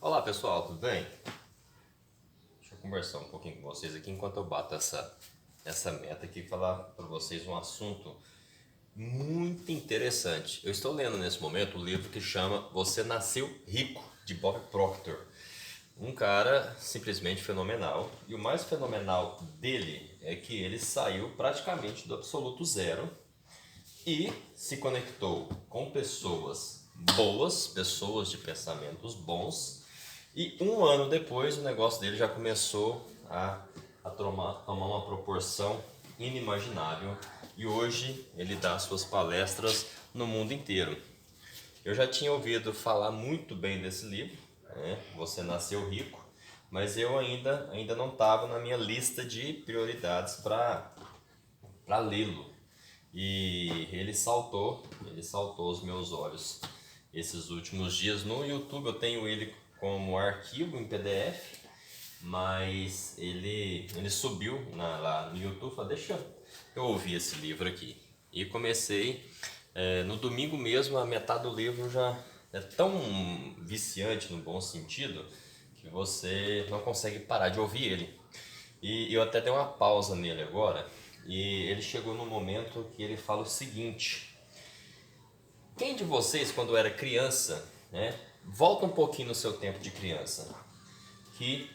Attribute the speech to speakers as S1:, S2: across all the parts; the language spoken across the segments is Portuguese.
S1: Olá pessoal, tudo bem? Deixa eu conversar um pouquinho com vocês aqui enquanto eu bato essa meta aqui, falar para vocês um assunto muito interessante. Eu estou lendo nesse momento um livro que chama Você Nasceu Rico, de Bob Proctor. Um cara simplesmente fenomenal. E o mais fenomenal dele é que ele saiu praticamente do absoluto zero e se conectou com pessoas boas, pessoas de pensamentos bons, e um ano depois o negócio dele já começou a tomar uma proporção inimaginável e hoje ele dá suas palestras no mundo inteiro. Eu já tinha ouvido falar muito bem desse livro, né? Você Nasceu Rico, mas eu ainda não estava na minha lista de prioridades para lê-lo. E ele saltou os meus olhos esses últimos dias. No YouTube eu tenho ele como arquivo em PDF, mas ele subiu lá no YouTube. Falei, deixa eu ouvir esse livro aqui. E comecei, no domingo mesmo, a metade do livro já é tão viciante no bom sentido que você não consegue parar de ouvir ele. E eu até dei uma pausa nele agora, e ele chegou no momento que ele fala o seguinte: quem de vocês, quando era criança, né, volta um pouquinho no seu tempo de criança, que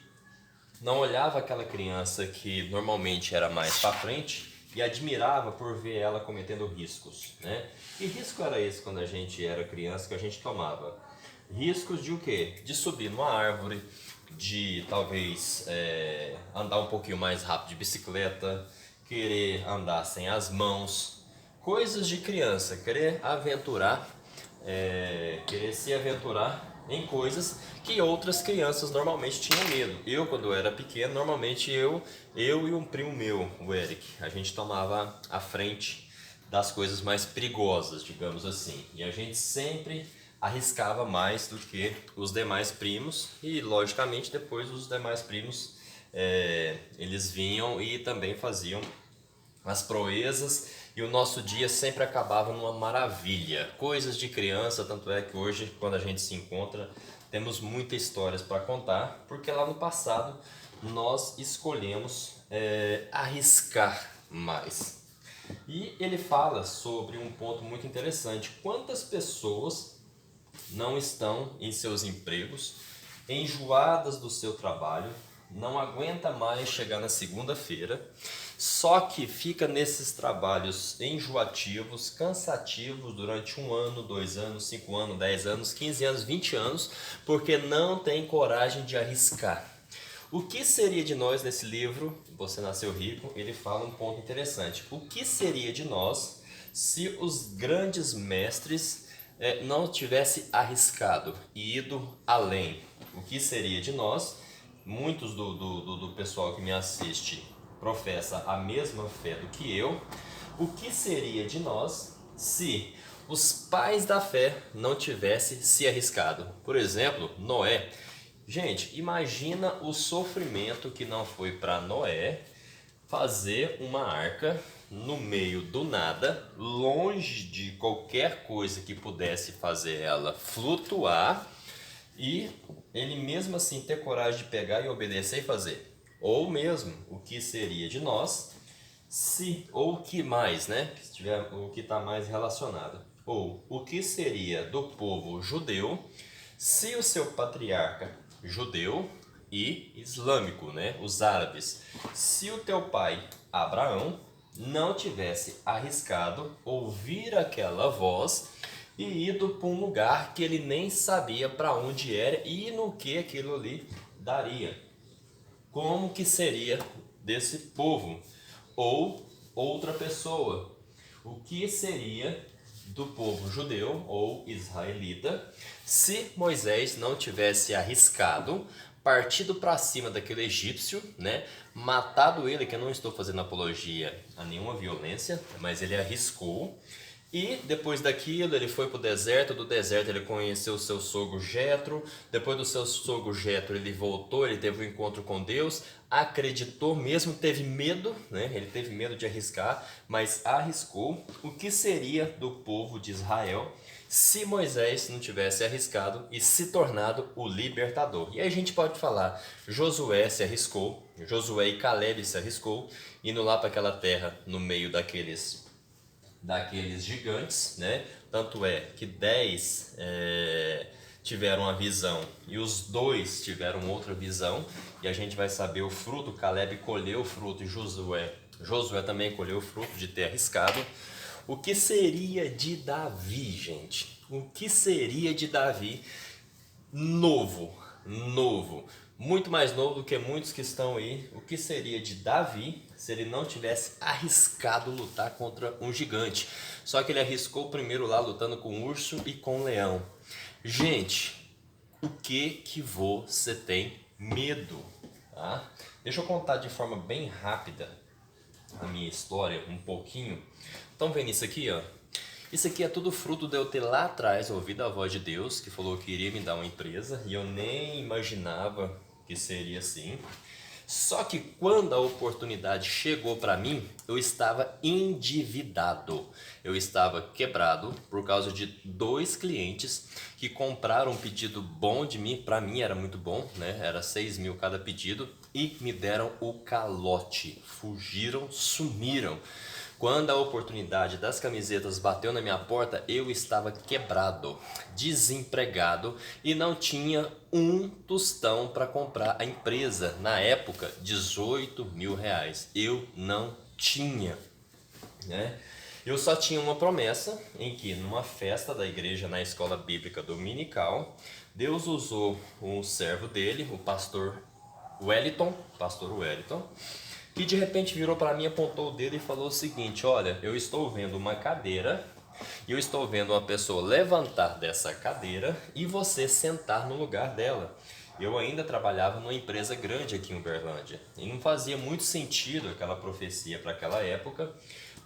S1: não olhava aquela criança que normalmente era mais para frente e admirava por ver ela cometendo riscos, né? Que risco era esse quando a gente era criança que a gente tomava? Riscos de o quê? De subir numa árvore, de talvez andar um pouquinho mais rápido de bicicleta, querer andar sem as mãos, coisas de criança, querer se aventurar em coisas que outras crianças normalmente tinham medo. Eu, quando eu era pequeno, normalmente eu e um primo meu, o Eric, a gente tomava a frente das coisas mais perigosas, digamos assim. E a gente sempre arriscava mais do que os demais primos e, logicamente, depois os demais primos eles vinham e também faziam as proezas e o nosso dia sempre acabava numa maravilha. Coisas de criança, tanto é que hoje, quando a gente se encontra, temos muitas histórias para contar, porque lá no passado nós escolhemos arriscar mais. E ele fala sobre um ponto muito interessante: quantas pessoas não estão em seus empregos, enjoadas do seu trabalho, não aguenta mais chegar na segunda-feira, só que fica nesses trabalhos enjoativos, cansativos durante 1 ano, 2 anos, 5 anos, 10 anos, 15 anos, 20 anos, porque não tem coragem de arriscar. O que seria de nós nesse livro, Você Nasceu Rico? Ele fala um ponto interessante. O que seria de nós se os grandes mestres não tivessem arriscado e ido além? O que seria de nós? Muitos do pessoal que me assiste professa a mesma fé do que eu. O que seria de nós se os pais da fé não tivessem se arriscado? Por exemplo, Noé. Gente, imagina o sofrimento que não foi para Noé fazer uma arca no meio do nada, longe de qualquer coisa que pudesse fazer ela flutuar, e ele mesmo assim ter coragem de pegar e obedecer e fazer. Ou mesmo, o que seria de nós se, ou o que mais, né? Se tiver o que está mais relacionado. Ou o que seria do povo judeu se o seu patriarca judeu e islâmico, né, os árabes, se o teu pai Abraão não tivesse arriscado ouvir aquela voz e ido para um lugar que ele nem sabia para onde era e no que aquilo ali daria. Como que seria desse povo? Ou outra pessoa? O que seria do povo judeu ou israelita se Moisés não tivesse arriscado, partido para cima daquele egípcio, né, matado ele, que eu não estou fazendo apologia a nenhuma violência, mas ele arriscou. E depois daquilo ele foi para o deserto, do deserto ele conheceu o seu sogro Jetro, depois do seu sogro Jetro ele voltou, ele teve um encontro com Deus, acreditou mesmo, teve medo, né? Ele teve medo de arriscar, mas arriscou. O que seria do povo de Israel se Moisés não tivesse arriscado e se tornado o libertador. E aí a gente pode falar, Josué se arriscou, Josué e Caleb se arriscou, indo lá para aquela terra no meio daqueles gigantes, né? Tanto é que 10 tiveram a visão e os 2 tiveram outra visão, e a gente vai saber o fruto. Caleb colheu o fruto e Josué também colheu o fruto de ter arriscado. O que seria de Davi, gente? O que seria de Davi novo, muito mais novo do que muitos que estão aí? O que seria de Davi se ele não tivesse arriscado lutar contra um gigante? Só que ele arriscou primeiro lá lutando com o urso e com o leão. Gente, o que você tem medo? Tá? Deixa eu contar de forma bem rápida a minha história, um pouquinho. Estão vendo isso aqui, ó? Isso aqui é tudo fruto de eu ter lá atrás ouvido a voz de Deus, que falou que iria me dar uma empresa, e eu nem imaginava que seria assim. Só que quando a oportunidade chegou para mim, eu estava endividado. Eu estava quebrado por causa de 2 clientes que compraram um pedido bom de mim. Para mim era muito bom, né? Era 6 mil cada pedido, e me deram o calote. Fugiram, sumiram. Quando a oportunidade das camisetas bateu na minha porta, eu estava quebrado, desempregado e não tinha um tostão para comprar a empresa. Na época, 18 mil reais. Eu não tinha, né? Eu só tinha uma promessa em que numa festa da igreja na escola bíblica dominical, Deus usou um servo dele, o pastor Wellington, que de repente virou para mim, apontou o dedo e falou o seguinte: olha, eu estou vendo uma cadeira e eu estou vendo uma pessoa levantar dessa cadeira e você sentar no lugar dela. Eu ainda trabalhava numa empresa grande aqui em Uberlândia e não fazia muito sentido aquela profecia para aquela época,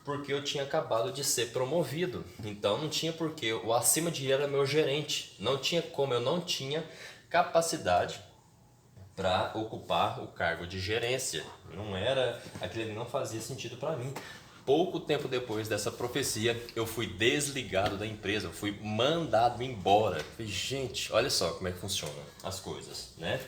S1: porque eu tinha acabado de ser promovido. Então não tinha porquê, o acima de mim era meu gerente, não tinha como, eu não tinha capacidade para ocupar o cargo de gerência. Não era, aquilo não fazia sentido para mim. Pouco tempo depois dessa profecia, eu fui desligado da empresa, eu fui mandado embora. Gente, olha só como é que funcionam as coisas, né?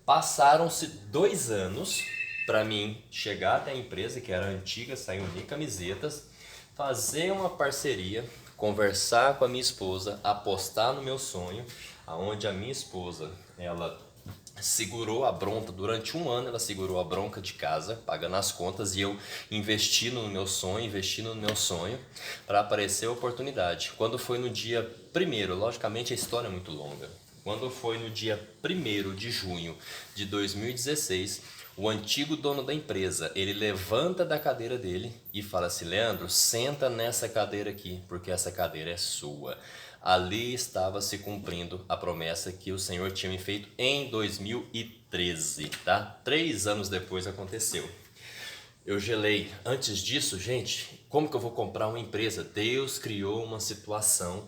S1: Passaram-se 2 anos para mim chegar até a empresa, que era antiga, saiu de camisetas, fazer uma parceria, conversar com a minha esposa, apostar no meu sonho, aonde a minha esposa, ela segurou a bronca durante 1 ano, ela segurou a bronca de casa, pagando as contas, e eu investindo no meu sonho, para aparecer a oportunidade. Quando foi no dia 1º, logicamente a história é muito longa, quando foi no dia 1º de junho de 2016, o antigo dono da empresa, ele levanta da cadeira dele e fala assim: Leandro, senta nessa cadeira aqui, porque essa cadeira é sua. Ali estava se cumprindo a promessa que o Senhor tinha me feito em 2013, tá? 3 anos depois aconteceu. Eu gelei. Antes disso, gente, como que eu vou comprar uma empresa? Deus criou uma situação.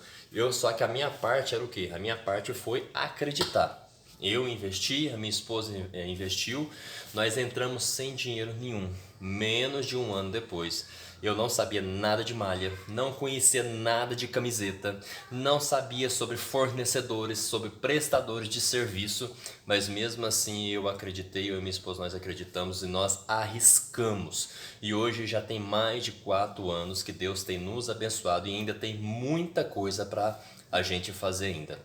S1: Só que a minha parte era o quê? A minha parte foi acreditar. Eu investi, a minha esposa investiu, nós entramos sem dinheiro nenhum. Menos de 1 ano depois, eu não sabia nada de malha, não conhecia nada de camiseta, não sabia sobre fornecedores, sobre prestadores de serviço, mas mesmo assim eu acreditei, eu e minha esposa, nós acreditamos e nós arriscamos. E hoje já tem mais de 4 anos que Deus tem nos abençoado e ainda tem muita coisa para a gente fazer ainda.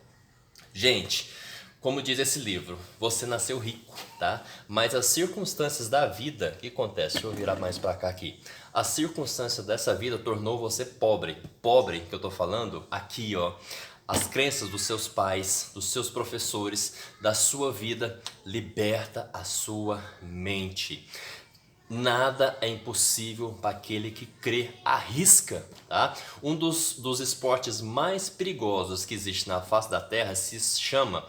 S1: Gente, como diz esse livro, você nasceu rico, tá? Mas as circunstâncias da vida, o que acontece? Deixa eu virar mais pra cá aqui. A circunstância dessa vida tornou você pobre. Pobre, que eu tô falando, aqui ó. As crenças dos seus pais, dos seus professores, da sua vida, liberta a sua mente. Nada é impossível para aquele que crê, arrisca, tá? Um dos esportes mais perigosos que existe na face da terra se chama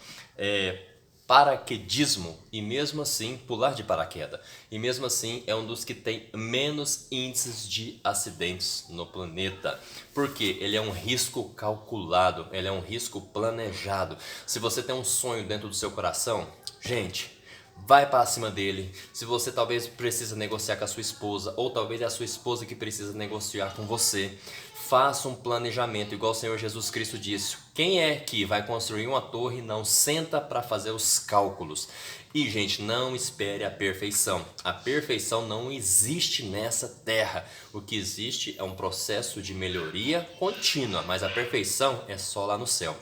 S1: paraquedismo, e mesmo assim, pular de paraquedas, e mesmo assim é um dos que tem menos índices de acidentes no planeta, porque ele é um risco calculado, ele é um risco planejado. Se você tem um sonho dentro do seu coração, gente, vai para cima dele. Se você talvez precisa negociar com a sua esposa, ou talvez é a sua esposa que precisa negociar com você, faça um planejamento, igual o Senhor Jesus Cristo disse. Quem é que vai construir uma torre não senta para fazer os cálculos? E, gente, não espere a perfeição. A perfeição não existe nessa terra. O que existe é um processo de melhoria contínua, mas a perfeição é só lá no céu,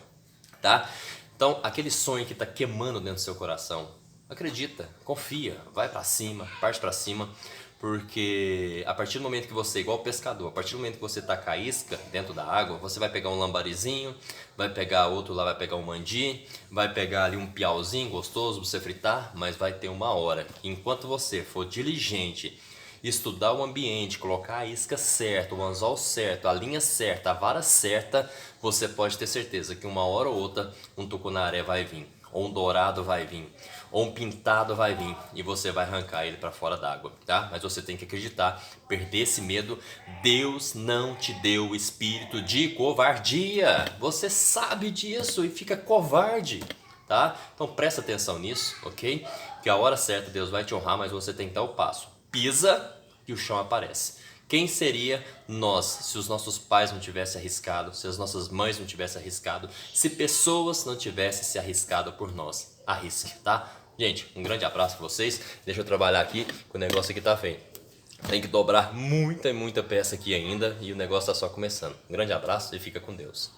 S1: tá? Então, aquele sonho que está queimando dentro do seu coração, acredita, confia, vai para cima, parte para cima, porque a partir do momento que você, igual o pescador, a partir do momento que você tacar a isca dentro da água, você vai pegar um lambarizinho, vai pegar outro lá, vai pegar um mandi, vai pegar ali um piauzinho gostoso para você fritar, mas vai ter uma hora que enquanto você for diligente, estudar o ambiente, colocar a isca certa, o anzol certo, a linha certa, a vara certa, você pode ter certeza que uma hora ou outra um tucunaré vai vir, ou um dourado vai vir, ou um pintado vai vir e você vai arrancar ele para fora d'água, tá? Mas você tem que acreditar, perder esse medo. Deus não te deu o espírito de covardia. Você sabe disso e fica covarde, tá? Então presta atenção nisso, ok? Que a hora certa Deus vai te honrar, mas você tem que dar o passo. Pisa e o chão aparece. Quem seria nós se os nossos pais não tivessem arriscado, se as nossas mães não tivessem arriscado, se pessoas não tivessem se arriscado por nós? Arrisque, tá? Gente, um grande abraço para vocês. Deixa eu trabalhar aqui, que o negócio aqui tá feio. Tem que dobrar muita peça aqui ainda e o negócio tá só começando. Um grande abraço e fica com Deus.